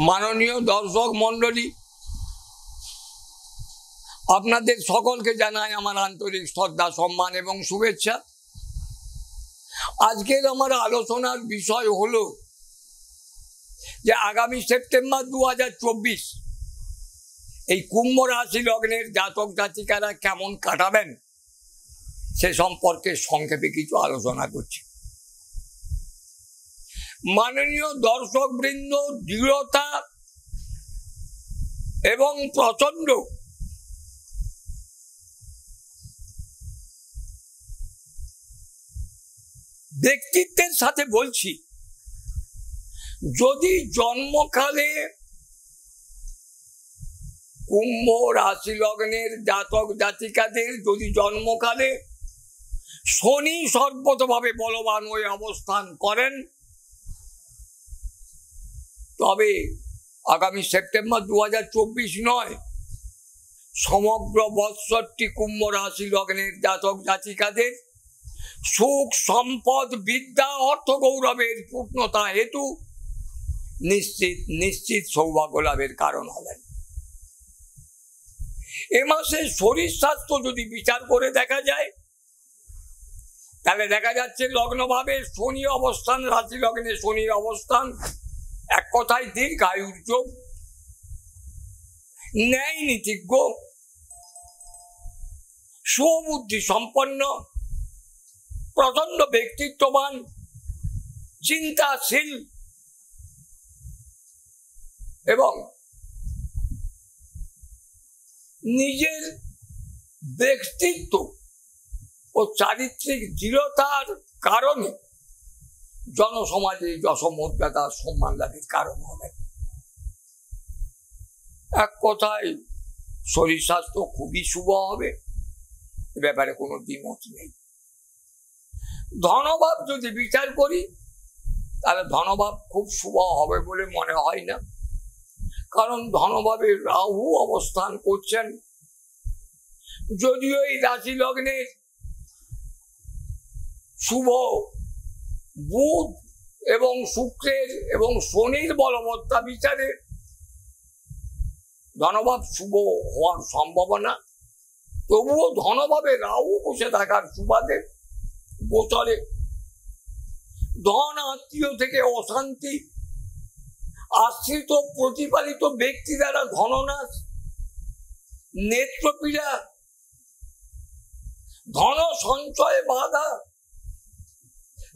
মাননীয় দর্শক মণ্ডলী, আপনাদের সকলকে জানাই আমার আন্তরিক শ্রদ্ধা, সম্মান এবং শুভেচ্ছা। আজকের আমার আলোচনার বিষয় হলো যে আগামী সেপ্টেম্বর 2024 এই কুম্ভ রাশি লগ্নের জাতক জাতিকারা কেমন কাটাবেন সে সম্পর্কে সংক্ষেপে কিছু আলোচনা করছি। মাননীয় দর্শক বৃন্দ, দৃঢ়তা এবং প্রচন্ড ব্যক্তিত্বের সাথে বলছি, যদি জন্মকালে কুম্ভ রাশি লগ্নের জাতক জাতিকাদের যদি জন্মকালে শনি সর্বতভাবে বলবান হয়ে অবস্থান করেন, তবে আগামী সেপ্টেম্বর 2024 নয়, সমগ্র বৎসরটি কুম্ভ রাশি লগ্নের জাতক জাতিকাদের সুখ, সম্পদ, বিদ্যা, অর্থ গৌরবের পূর্ণতা হেতু নিশ্চিত সৌভাগ্য লাভের কারণ হবেন। এ মাসে শরীর স্বাস্থ্য যদি বিচার করে দেখা যায়, তাহলে দেখা যাচ্ছে লগ্নভাবে শনি অবস্থান, রাশি লগ্নে শনির অবস্থান এক কথায় দীর্ঘায়ুর যোগ, ন্যায় নীতিজ্ঞ, সুবুদ্ধি সম্পন্ন, প্রচন্ড ব্যক্তিত্ববান, চিন্তাশীল এবং নিজের ব্যক্তিত্ব ও চারিত্রিক দৃঢ়তার কারণে জনসমাজে যশমর্যাদা সম্মান লাভের কারণ হবে। এক কথায় শরীর স্বাস্থ্য খুবই শুভ হবে, এ ব্যাপারে কোনো দ্বিমত নেই। ধনভাব যদি বিচার করি, তাহলে ধনভাব খুব শুভ হবে বলে মনে হয় না, কারণ ধনভাবে রাহু অবস্থান করছেন। যদিও এই রাশি লগ্নের শুভ বুধ এবং শুক্রের এবং শনির বলবত্তা বিচারে ধনভাব শুভ হওয়ার সম্ভাবনা, তবুও ধনভাবে রাহু বসে থাকার সুবাদে গোচরে ধন, আত্মীয় থেকে অশান্তি, আশ্রিত প্রতিপালিত ব্যক্তি দ্বারা ধননাশ, নেত্রপীড়া, ধন সঞ্চয়ে বাধা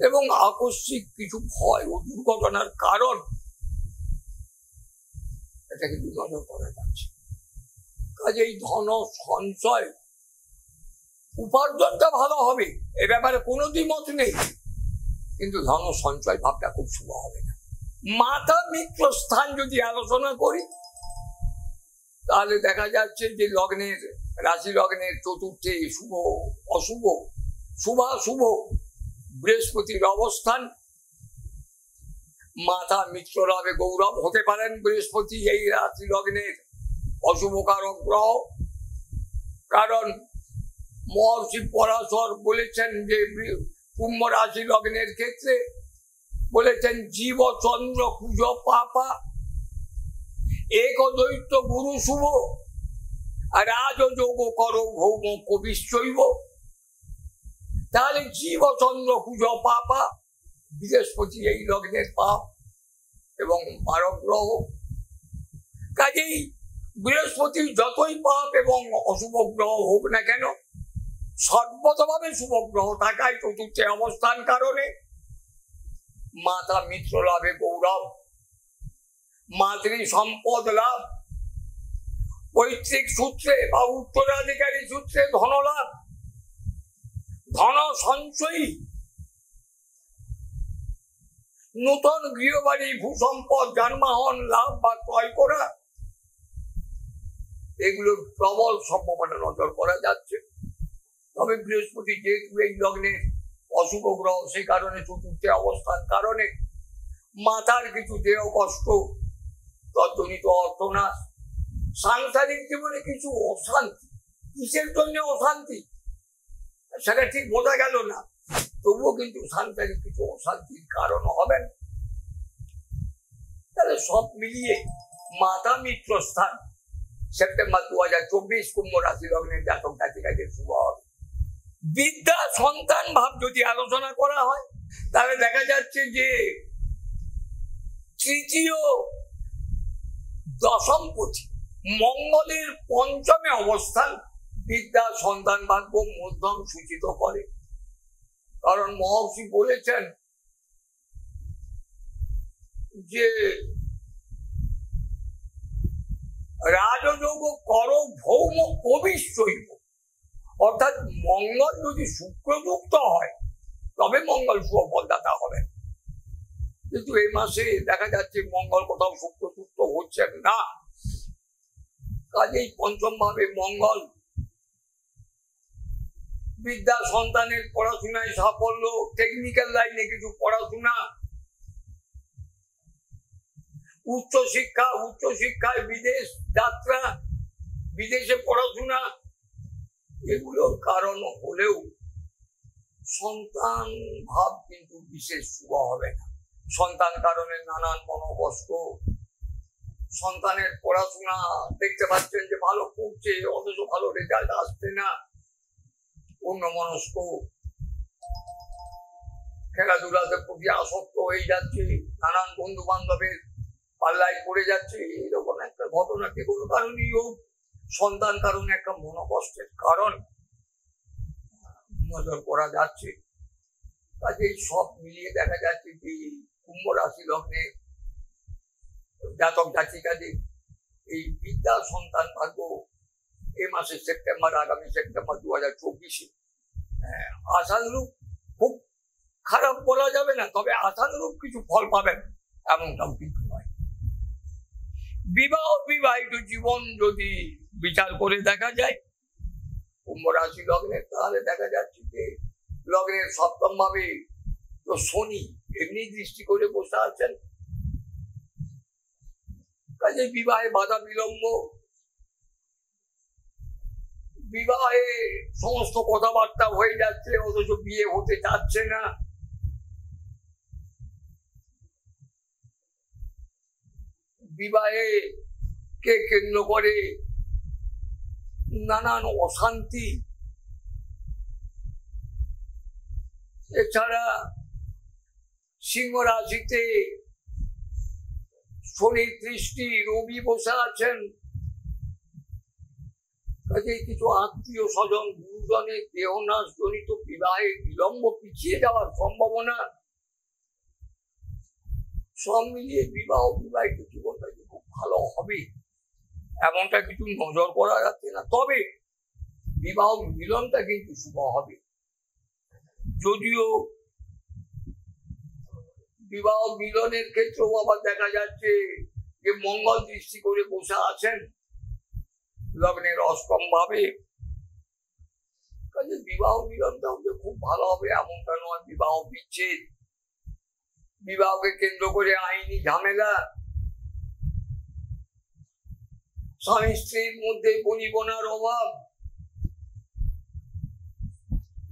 এবং আকস্মিক কিছু ভয় ও দুর্ঘটনার কারণ, এটা কিন্তু নজর করা যাচ্ছে। কাজেই ধন সঞ্চয়, উপার্জনটা ভালো হবে, এ ব্যাপারে কোনো দ্বিমত নেই, কিন্তু ধন সঞ্চয় ভাবটা খুব শুভ হবে না। মাতা মিত্র স্থান যদি আলোচনা করি, তাহলে দেখা যাচ্ছে যে লগ্নের রাশি লগ্নের চতুর্থে শুভ অশুভ, শুভাশুভ বৃহস্পতির অবস্থান। মাতা মিত্র লাভে গৌরব হতে পারেন বৃহস্পতি এই রাশি লগ্নের অশুভ কারক গ্রহ, কারণ মহর্ষি পরাশর বলেছেন যে কুম্ভ রাশি লগ্নের ক্ষেত্রে বলেছেন, জীব চন্দ্র কুজ পাপা এক দৈত্য গুরু শুভ রাজযোগ কর ভৌম কবিশ্চৈব। তাহলে জীব চন্দ্র কুজ পাপা, বৃহস্পতি এই লগ্নের পাপ এবং মারক গ্রহ। কাজেই বৃহস্পতি যতই পাপ এবং অশুভ গ্রহ হোক না কেন, সর্বতভাবে শুভ গ্রহ থাকায় চতুর্থে অবস্থান কারণে মাতা মিত্র লাভে গৌরব, মাতৃ সম্পদ লাভ, পৈতৃক সূত্রে বা উত্তরাধিকারী সূত্রে ধন লাভ, ধন সঞ্চয়ী, নূতন গৃহবাড়ি, ভূসম্পদ, যানবাহন লাভ বা ক্রয় করা, এগুলোর প্রবল সম্ভাবনা নজর করা যাচ্ছে। তবে বৃহস্পতি যেহেতু এই লগ্নের অশুভ গ্রহ, সেই কারণে চতুর্থে অবস্থান কারণে মাথার কিছু দেহ কষ্ট, তদ্জনিত অর্থনাশ, সাংসারিক জীবনে কিছু অশান্তি। কিসের জন্য অশান্তি সেটা ঠিক বোঝা গেল না, তবুও কিন্তু সাংসারিক কিছু অশান্তির কারণ হবেন। তাহলে সব মিলিয়ে মাতা মিত্র স্থান সেপ্টেম্বর 2024 কুম্ভ রাশি লগ্নের জাতক জাতিকাদের শুভ হবে। বিদ্যা সন্তান ভাব যদি আলোচনা করা হয় তাহলে দেখা যাচ্ছে যে তৃতীয় দশমপতি মঙ্গলের পঞ্চমে অবস্থান বিদ্যা সন্তান ভাগ্য মধ্যম সূচিত করে। কারণ মহর্ষি বলেছেন যে রাজযোগ কর ভৌম কবিশ্বৈব, অর্থাৎ মঙ্গল যদি শুক্রযুক্ত হয় তবে মঙ্গল শুভফলদাতা হবে। কিন্তু এই মাসে দেখা যাচ্ছে মঙ্গল কোথাও শুক্রযুক্ত হচ্ছে না, কাজেই পঞ্চম ভাবে মঙ্গল বিদ্যা সন্তানের পড়াশোনায় সাফল্য, টেকনিক্যাল লাইনে কিছু পড়াশোনা, উচ্চশিক্ষায় বিদেশ যাত্রা, বিদেশে পড়াশোনা, এগুলোর কারণ হলেও সন্তান ভাব কিন্তু বিশেষ শুভ হবে না। সন্তান কারণে নানান মনোকষ্ট, সন্তানের পড়াশোনা দেখতে পাচ্ছেন যে ভালো পড়ছে অথচ ভালো রেজাল্ট আসছে না, অন্যমনস্ক, খেলাধুলাতে প্রতি আসক্ত হয়ে যাচ্ছে, নানান বন্ধু বান্ধবের পাল্লায় পড়ে যাচ্ছে, এরকম একটা ঘটনা যে কোনো কারণেই হোক সন্তান কারণে একটা মনোকষ্টের কারণ নজর করা যাচ্ছে। কাজেই সব মিলিয়ে দেখা যাচ্ছে যে কুম্ভ রাশি লগ্নে জাতক জাতিকাদের এই বিদ্যা সন্তান ভাগ্য এই মাসে আগামী সেপ্টেম্বর 2024 আশানুরূপ, খুব খারাপ বলা যাবে না, তবে আশানুরূপ কিছু ফল পাবেন এমনটাও কিন্তু নয়। বিবাহিত জীবন যদি বিচার করে দেখা যায় কুম্ভ রাশি লগ্নের, তাহলে দেখা যাচ্ছে যে লগ্নের সপ্তম ভাবে তো শনি এমনি দৃষ্টি করে বসে আছেন, কাজে বিবাহে বাধা বিলম্ব, বিবাহে সমস্ত কথাবার্তা হয়ে যাচ্ছে অথচ বিয়ে হতে চাচ্ছে না, বিবাহে কে কেন্দ্র করে নানান অশান্তি, এছাড়া সিংহ রাশিতে শনির দৃষ্টি, রবি বসে আছেন, কাজে কিছু আত্মীয় স্বজন গুরুজনের দেহনাশ জনিত বিবাহে বিলম্ব, পিছিয়ে যাওয়ার সম্ভাবনা, সব মিলিয়ে বিবাহিত জীবনটা খুব ভালো হবে এমনটা কিছু নজর করা যাচ্ছে না। তবে বিবাহ মিলনটা কিন্তু শুভ হবে, যদিও বিবাহ মিলনের ক্ষেত্রেও আবার দেখা যাচ্ছে যে মঙ্গল দৃষ্টি করে বসে আছেন লগ্নের অষ্টম ভাবে, কাজে বিবাহ মিলনটাও যে খুব ভালো হবে এমনটা নয়। বিবাহ বিচ্ছেদ, বিবাহকে কেন্দ্র করে আইনি ঝামেলা, স্বামী স্ত্রীর মধ্যে বনিবনার অভাব,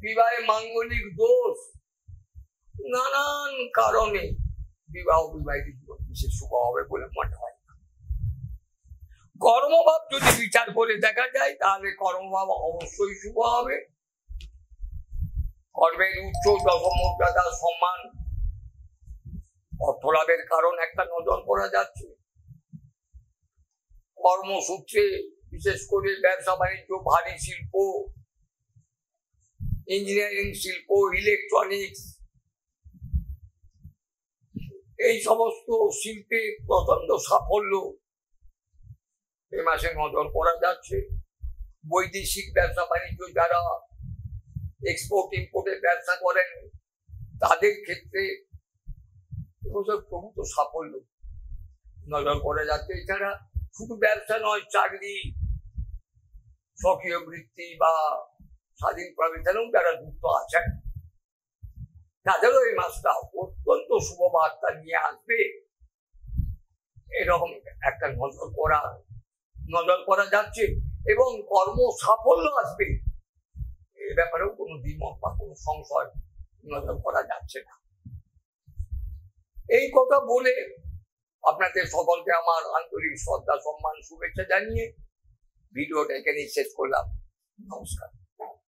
বিবাহে মাঙ্গলিক দোষ, নানান কারণে বিবাহিত জীবন বিশেষ শুভ হবে বলে মনে হয় না। কর্মভাব যদি বিচার করে দেখা যায় তাহলে কর্মভাব অবশ্যই শুভ হবে। কর্মের উচ্চ দশমর্যাদা, সম্মান, অর্থলাভের কারণ একটা নজর করা যাচ্ছে। কর্মসূত্রে বিশেষ করে ব্যবসা বাণিজ্য, ভারী শিল্প, ইঞ্জিনিয়ারিং শিল্প, ইলেকট্রনিক্স, এই সমস্ত শিল্পে প্রচন্ড সাফল্য এই মাসে নজর করা যাচ্ছে। বৈদেশিক ব্যবসা বাণিজ্য, যারা এক্সপোর্ট ইম্পোর্টের ব্যবসা করেন তাদের ক্ষেত্রে প্রভূত সাফল্য নজর করা যাচ্ছে। এছাড়া শুধু ব্যবসা নয়, চাকরি, স্বকীয় বৃত্তি বা স্বাধীন প্রবেশনেও যারা যুক্ত আছেন তাদেরও এই মাসটা অত্যন্ত শুভ বার্তা নিয়ে আসবে এরকম একটা নজর করা যাচ্ছে, এবং কর্ম সাফল্য আসবে এ ব্যাপারেও কোনো দ্বিমত বা কোনো সংশয় নজর করা যাচ্ছে না। এই কথা বলে আপনাদের সকলকে আমার আন্তরিক শ্রদ্ধা সম্মান শুভেচ্ছা জানিয়ে ভিডিওটা এখানেই শেষ করলাম। নমস্কার।